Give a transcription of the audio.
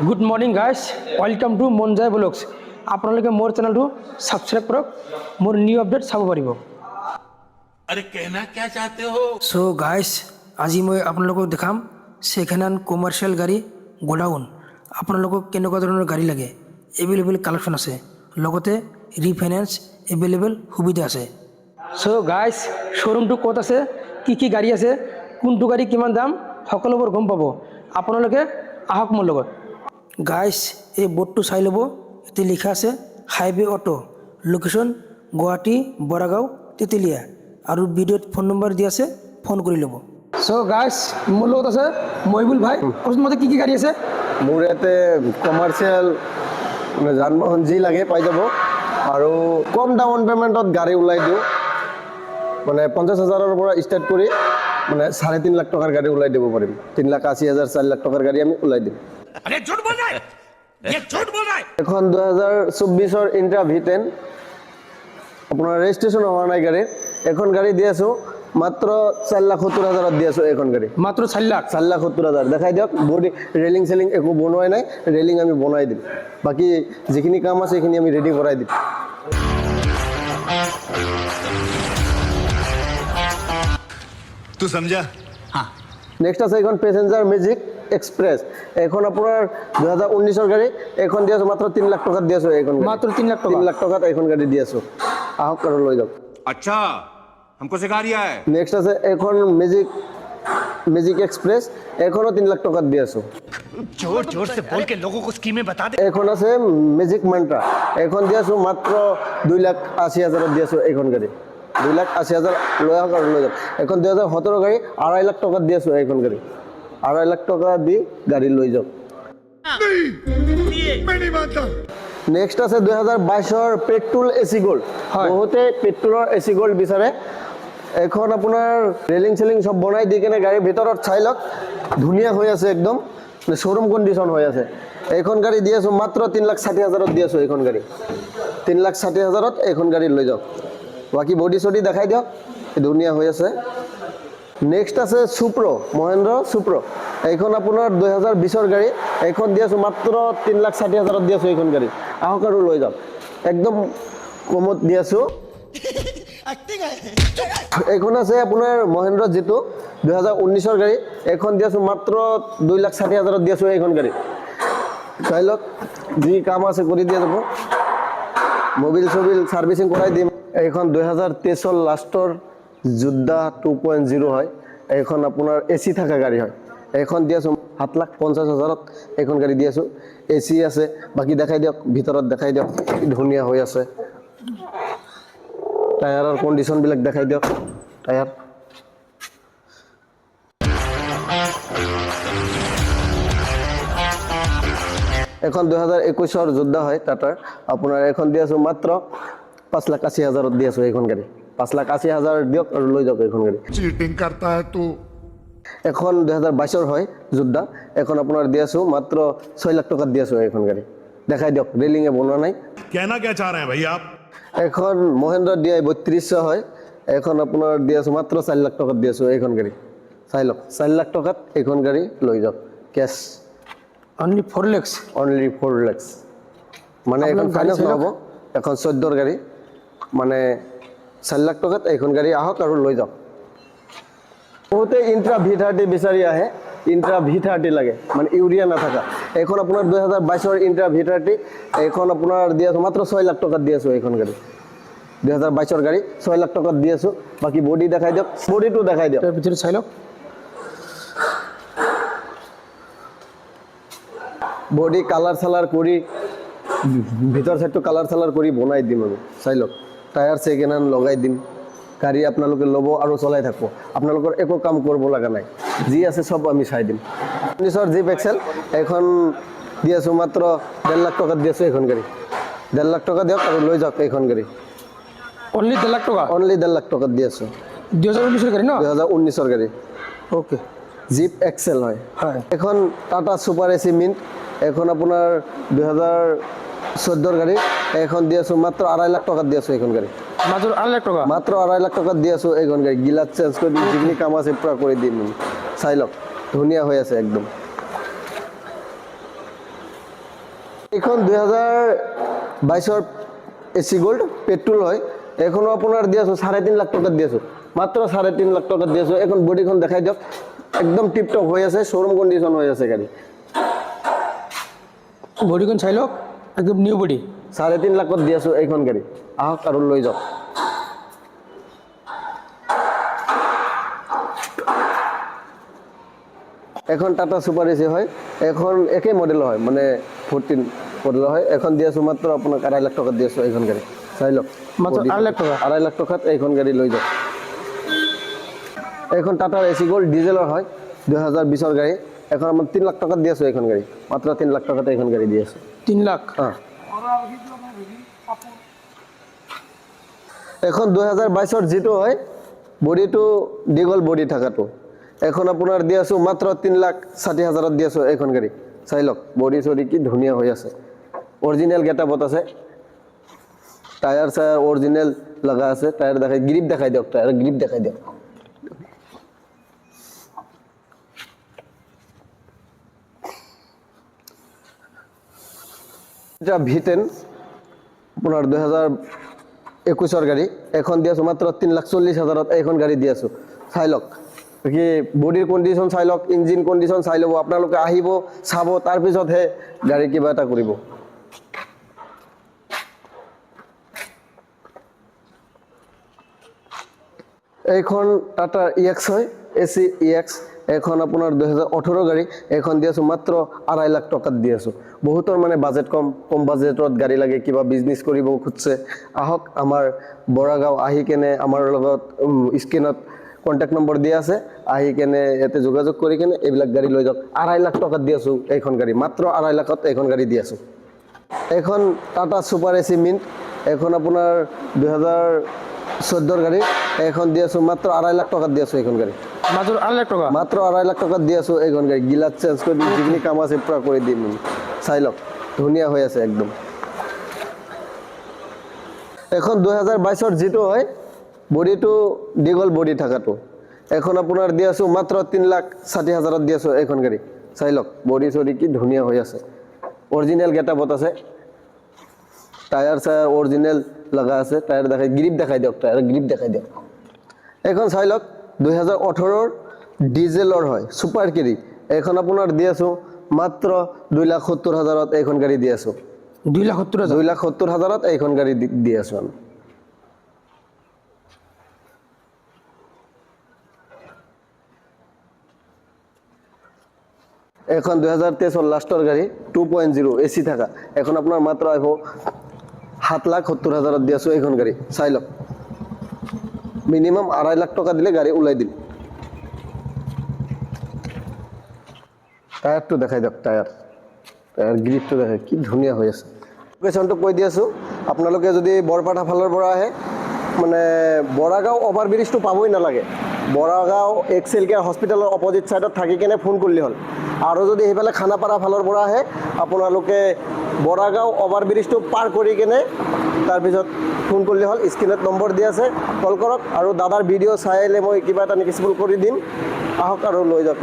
Good morning guys, welcome to Monjai vlogs. আপোনালোকে মোৰ চেনেলটো ছাবস্ক্ৰাইব কৰক, মোৰ নিউ আপডেট চাব পাৰিব। अरे कहना क्या चाहते हो? চ' গাইজ, আজি মই আপোনালোকক দেখাম ছেকেণ্ড হেণ্ড কমাৰ্চিয়েল গাড়ী গোডাউন। আপোনালোকক কেনেকুৱা ধৰণৰ গাড়ী লাগে, এভেইলেবল কালেকশ্যন আছে, লগতে ৰিফাইনেন্স এভেইলেবল সুবিধা আছে। চ' গাইজ, শ্ব'ৰুমটো ক'ত আছে, কি গাড়ী আছে, কোনটো গাড়ী কিমান দাম, সকলোবোৰ গম পাব। আপোনালোকে আহক মোৰ লগত। গাইজ, এই বোৰ্ডটো চাই ল'ব, ইয়াতে লিখা আছে highway auto, location Guwahati Boragaon Tetelia, আৰু ভিডিঅ'ত ফোন নম্বৰ দিয়া আছে, ফোন কৰি ল'ব। চ' গাইজ, মোৰ লগত আছে মহিবুল ভাই। মতে কি গাড়ী আছে? মোৰ ইয়াতে কমাৰ্চিয়েল মানে যান বাহন যি লাগে পাই যাব, আৰু কম ডাউন পে'মেণ্টত গাড়ী ওলাই দিওঁ। মানে 50,000ৰ পৰা ষ্টাৰ্ট কৰি মানে 3.5 লাখ টকাৰ গাড়ী ওলাই দিব পাৰিম। 3,80,000 4 লাখ টকাৰ গাড়ী আমি ওলাই দিম। এখন 2024ৰ ইণ্ট্ৰা V10 আপোনাৰ ৰেজিষ্ট্ৰেশ্যন হোৱা নাই গাড়ী। এখন গাড়ী দি আছোঁ মাত্ৰ 4,70,000 দি আছোঁ। এখন গাড়ী মাত্ৰ 4,70,000 দেখাই দিয়ক। বডি ৰেলিং চেলিং একো বনোৱাই নাই, ৰেলিং আমি বনাই দিম। বাকী যিখিনি কাম আছে সেইখিনি আমি ৰেডি কৰাই দিম। तू समझा? हाँ। নেক্সট আছে এখন পেচেঞ্জাৰ মেজিক এক্সপ্ৰেছ। এখন আপোনাৰ 2019ৰ গাড়ী। এখন দি আছোঁ মাত্ৰ 3 লাখ টকাত দি আছোঁ। এইখন মাত্ৰ 3 লাখ টকা। 3 লাখ টকাত এইখন গাড়ী দি আছোঁ। আহক আৰু লৈ যাওক। अच्छा, हमको सिखा रिया है। নেক্সট আছে এখন মেজিক এক্সপ্ৰেছ। এখনো 3 লাখ টকাত দি আছোঁ। जोर जोर से बोल के लोगों को स्कीमें बता दे। এখন আছে মেজিক মান্ট্ৰা। এখন দি আছোঁ মাত্ৰ 2,80,000 দি আছোঁ। এইখন গাড়ী 2,80,000 লৈ আহক আৰু লৈ যাওক। এখন 2017 গাড়ী 2.5 লাখ টকাত দি আছোঁ। এইখন গাড়ী 2.5 লাখ টকা দি গাড়ী লৈ যাওক। নেক্সট আছে 2022ৰ পেট্ৰল AC গোল্ড। বহুতে পেট্ৰলৰ AC গোল্ড বিচাৰে। এখন আপোনাৰ ৰেলিং চেলিং চব বনাই দি কেনে গাড়ীৰ ভিতৰত চাই লওক, ধুনীয়া হৈ আছে, একদম শ্ব'ৰুম কণ্ডিশ্যন হৈ আছে। এইখন গাড়ী দি আছোঁ মাত্ৰ 3,60,000 দি আছোঁ। এইখন গাড়ী 3,60,000 এইখন গাড়ী লৈ যাওক। বাকী বডি চডি দেখাই দিয়ক, ধুনীয়া হৈ আছে। নেক্সট আছে সুপ্ৰ, মহেন্দ্ৰ সুপ্ৰ। এইখন আপোনাৰ 2020ৰ গাড়ী। এইখন দি আছোঁ মাত্ৰ 3,60,000 দি আছোঁ। এইখন গাড়ী আহক আৰু লৈ যাওক, একদম কমত দি আছোঁ। এইখন আছে আপোনাৰ মহেন্দ্ৰ জিতু 2019ৰ গাড়ী। এইখন দি আছোঁ মাত্ৰ 2,60,000 দি আছোঁ। এইখন গাড়ী চাই লওক, যি কাম আছে কৰি দিয়া যাব। মবিল চবিল ছাৰ্ভিচিং কৰাই দিম। এইখন 2023ৰ লাষ্টৰ যোদ্ধা 2.0 হয়। এইখন আপোনাৰ AC থকা গাড়ী হয়। এইখন দি আছোঁ 7,50,000 এইখন গাড়ী দি আছোঁ। AC আছে। বাকী দেখাই দিয়ক, ভিতৰত দেখাই দিয়ক, ধুনীয়া হৈ আছে। টায়াৰৰ কণ্ডিশ্যনবিলাক দেখাই দিয়ক। টায়াৰ এখন 2021ৰ যোদ্ধা হয় টাটাৰ। আপোনাৰ এখন দি আছোঁ মাত্ৰ 5,80,000 দি আছোঁ। এইখন গাড়ী 5,80,000 দিয়ক আৰু লৈ যাওক। এইখন গাড়ী चीटिंग करता है तू। এখন 2022ৰ হয় যোদ্ধা। এখন আপোনাৰ দি আছোঁ মাত্ৰ 6 লাখ টকাত দি আছোঁ। এইখন গাড়ী দেখাই দিয়ক, ৰেলিঙে বনোৱা নাই। कहना क्या चाह रहे हैं भैया आप? এখন মহেন্দ্ৰ DI 3200 হয়। এখন আপোনাৰ দি আছোঁ মাত্ৰ 4 লাখ টকাত দি আছোঁ। এইখন গাড়ী চাই লওক, 4 লাখ টকাত এইখন গাড়ী লৈ যাওক। Cash only 4 lakhs। Only 4 lakhs। মানে এখন ফাইনেন্স নহ'ব, এখন 14ৰ গাড়ী, মানে 4 লাখ টকাত এইখন গাড়ী আহক আৰু লৈ যাওক। বহুতে ইণ্ট্ৰা V30 বিচাৰি আহে, ইণ্ট্ৰা V30 লাগে, মানে ইউৰিয়া নাথাকা। এইখন আপোনাৰ 2022ৰ ইণ্ট্ৰা V30। এইখন আপোনাৰ দি আছোঁ মাত্ৰ 6 লাখ টকাত দি আছোঁ। এইখন গাড়ী 2022ৰ গাড়ী 6 লাখ টকাত দি আছোঁ। বাকী বডি দেখাই দিয়ক, বডিটো দেখাই দিয়ক। তাৰ ভিতৰত চাই লওক, বডি কালাৰ চালাৰ কৰি, ভিতৰ চাইডটো কালাৰ চালাৰ কৰি বনাই দিম আমি। চাই লওক, টায়াৰ ছেকেণ্ড হেণ্ড লগাই দিম। গাড়ী আপোনালোকে ল'ব আৰু চলাই থাকিব, আপোনালোকৰ একো কাম কৰিব লগা নাই। যি আছে চব আমি চাই দিম। 19ৰ জিপ এক্সেল এখন দি আছোঁ মাত্ৰ 1.5 লাখ টকাত দি আছোঁ। এইখন গাড়ী 1.5 লাখ টকা দিয়ক আৰু লৈ যাওক। এইখন গাড়ী অনলি 1.5 লাখ টকা। অনলি 1.5 লাখ টকাত দি আছোঁ। 2019ৰ গাড়ী ন? 2019ৰ গাড়ী অ'কে। জিপ এক্সেল হয়। হয়। এখন টাটা ছুপাৰ AC মিণ্ট। এখন আপোনাৰ 2014ৰ গাড়ী। এখন দি আছোঁ মাত্ৰ 2.5 লাখ টকাত দি আছোঁ। এইখন গাড়ী মাত্ৰ 2.5 লাখ টকা। মাত্ৰ 2.5 লাখ টকাত দি আছোঁ। এইখন গাড়ী গিলাচ চেঞ্জ কৰি দিম, যিখিনি কাম আছে পূৰা কৰি দিম। চাই লওক, ধুনীয়া হৈ আছে একদম। এখন 2022 এসি গোল্ড পেট্রোল হয় এখনো আপনার দিয়ে আছো 3.5 লাখ টাকা দিয়েছো মাত্র 3.5 লাখ টাকা দিয়েছো এখন বডিখন দেখাই দিও একদম টিপটপ হয়ে আছে শোরুম কন্ডিশন হয়ে আছে গাড়ি বডিখন চাই লওক একদম নিউ বডি 3.5 লাখত দিয়েছো এইখন গাড়ি আহক আৰু লৈ যাওক এখন টাটা সুপার এসি হয় এখন একই মডেল হয় মানে 14 মডেল হয় এখন দিয়েছো মাত্র আপনার 2.5 লাখ টাকা দিয়েছো এইখন গাড়ি চাই লওক মাত্র 2.5 লাখ টাকা 2.5 লাখ টাকাত এইখন গাড়ি লৈ যাওক এখন টাটার এসি গোল্ড ডিজেলৰ হয় 2020 গাড়ি এখন আমরা 3 লাখ টাকা দিয়েছো এইখন গাড়ি মাত্র 3 লাখ টাকাতে এইখন গাড়ি দিয়েছো 3 লাখ হ্যাঁ এখন 2022 যেটো হয় বডিটো দীঘল বডি থাকাটো এখন আপনার দিয়ে আছো মাত্র 3,60,000 দিয়ে আছো এইখন গাড়ি চাই লওক বডি সডি কি ধুনিয়া হয়ে আছে অরিজিনাল গেটআপত আছে টায়ার সায়ার অরিজিনাল লাগা আছে টায়ার দেখাই গ্রিপ দেখাই দিও টায়ার গ্রিপ দেখাই দিও এটা V10 আপনার 2021 গাড়ি এখন দিয়ে আছো মাত্র 3,40,000 এইখন গাড়ি দিয়ে আছো চাই লওক কি বডির কন্ডিশন চাই লওক ইঞ্জিন কন্ডিশন চাই লব আপোনালোকে আহিব চাব তাৰ পিছতহে গাড়ি কিবা এটা কৰিব এইখন টাটা EX হয় এসি EX এখন আপনার 2018 গাড়ি এখন দিয়ে আছো মাত্র 2.5 লাখ টাকা দিয়ে আছো বহুতর মানে বাজেট কম বাজেটত গাড়ি লাগে কিবা বিজনেস কৰিব খুঁজছে আহক আমাৰ বৰাগাঁও আহি কেনে আমাৰ লগত স্ক্ৰিনত কন্ট্যাক্ট নম্বৰ দিয়া আছে আহি কেনে এতে যোগাযোগ কৰি কেনে এইবিলাক গাড়ি লৈ যাওক 2.5 লাখ টাকা দি আছো এইখন গাড়ি মাত্ৰ 2.5 লাখত এইখন গাড়ি দি আছো এখন টাটা সুপাৰ এসি মিন্ট এখন আপোনাৰ 2014 গাড়ি এখন দি আছো মাত্ৰ 2.5 লাখ টাকা দি আছো এইখন গাড়ি মাত্ৰ 2.5 লাখ টাকা মাত্ৰ 2.5 লাখ টাকা দি আছো এইখন গাড়ি গিলাস চেঞ্জ কৰি যিখিনি কাম আছে পুৰা কৰি দিম চাই লওক ধুনিয়া হৈ আছে একদম এখন 2022 যেটো হয় বডিটো দীঘল বডি থাকাটো এখন আপনার দিয়ে আছো মাত্র 3,60,000 দিয়ে আছো এইখন গাড়ি চাই লওক বডি সডি কি ধুনিয়া হয়ে আছে অরিজিনাল গেটআপত আছে টায়ার সায়ার অরিজিনাল লাগা আছে টায়ার দেখাই গ্রিপ দেখাই দিও টায়ার গ্রিপ দেখাই দিও এখন চাই লওক 2018 ডিজেলৰ হয় সুপার কেরি এখন আপনার দিয়ে আছো মাত্র 2,70,000 এইখন গাড়ি দিয়ে আছো 2,70,000 এইখন গাড়ি দিয়ে আছো আমি এখন 2023 লাস্টৰ গাড়ি 2.0 এসি থাকা এখন আপনার মাত্র আইব 7,70,000 দিয়ে আছো এইখন গাড়ি চাই লওক মিনিমাম 2.5 লাখ টাকা দিলে গাড়ি উলাই দিল টায়ারটো দেখাই দিয়ক টায়ার গ্রিপটো দেখাই কি ধুনিয়া হৈ আছে লোকেশনটো কৈ দি আছো আপোনালোকে যদি বৰপাঠা ফালৰ পৰা আহে মানে বৰাগাঁও ওভাৰব্ৰিজটো পাবই নালাগে বৰাগাঁও এক্সেল কেয়াৰ হস্পিটেলৰ অপজিট সাইডত থাকি কেনে ফোন কৰিলে হ'ল আৰু যদি সেইফালে খানাপাৰা ফালৰ পৰা আহে আপোনালোকে বৰাগাঁও ওভাৰব্ৰিজটো পাৰ কৰি কেনে তাৰপিছত ফোন কৰিলে হ'ল স্ক্ৰিনত নম্বৰ দিয়া আছে কল কৰক আৰু দাদাৰ ভিডিঅ' চাই আহিলে মই কিবা এটা নিকিছিবল কৰি দিম আহক আৰু লৈ যাওক